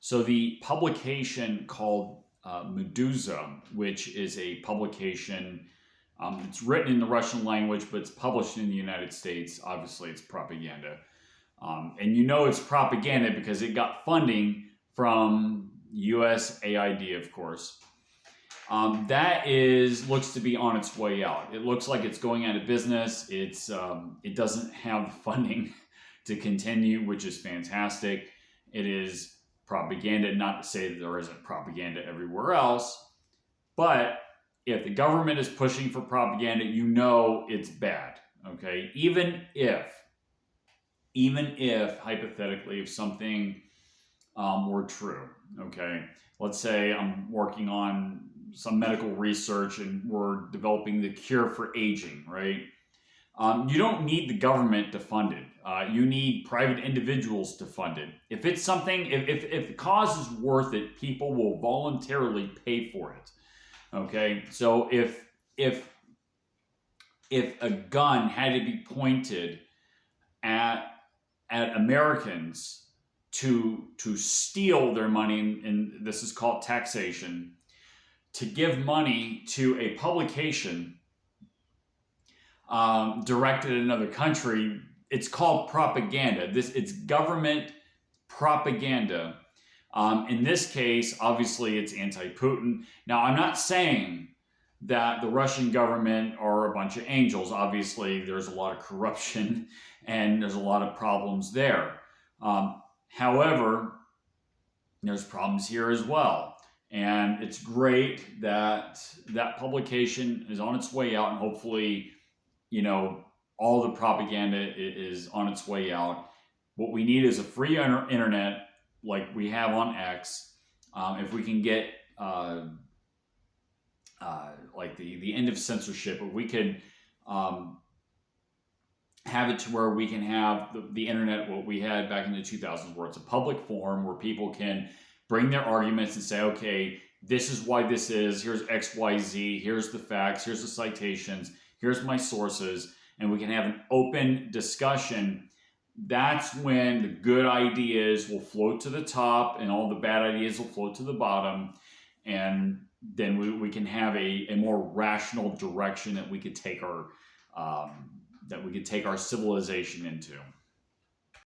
So the publication called Meduza, which is a publication, it's written in the Russian language, but it's published in the United States. Obviously, it's propaganda. And you know it's propaganda because it got funding from USAID, of course. That looks to be on its way out. It looks like it's going out of business. It doesn't have funding to continue, which is fantastic. It is propaganda, not to say that there isn't propaganda everywhere else, but if the government is pushing for propaganda, you know it's bad. Okay, even if hypothetically, if something were true, okay, let's say I'm working on some medical research and we're developing the cure for aging, right? You don't need the government to fund it. You need private individuals to fund it. If it's something, if the cause is worth it, people will voluntarily pay for it. Okay, so if a gun had to be pointed at Americans to steal their money, and this is called taxation, to give money to a publication directed at another country, it's called propaganda. It's government propaganda. In this case, obviously, it's anti-Putin. Now, I'm not saying that the Russian government are a bunch of angels. Obviously, there's a lot of corruption and there's a lot of problems there. However, there's problems here as well. And it's great that that publication is on its way out, and hopefully, you know, all the propaganda is on its way out. What we need is a free internet like we have on X. If we can get like the end of censorship, if we could have it to where we can have the internet, what we had back in the 2000s, where it's a public forum where people can bring their arguments and say, okay, this is why this is, here's X, Y, Z, here's the facts, here's the citations, here's my sources, and we can have an open discussion. That's when the good ideas will float to the top and all the bad ideas will float to the bottom. And then we can have a more rational direction that we could take our civilization into.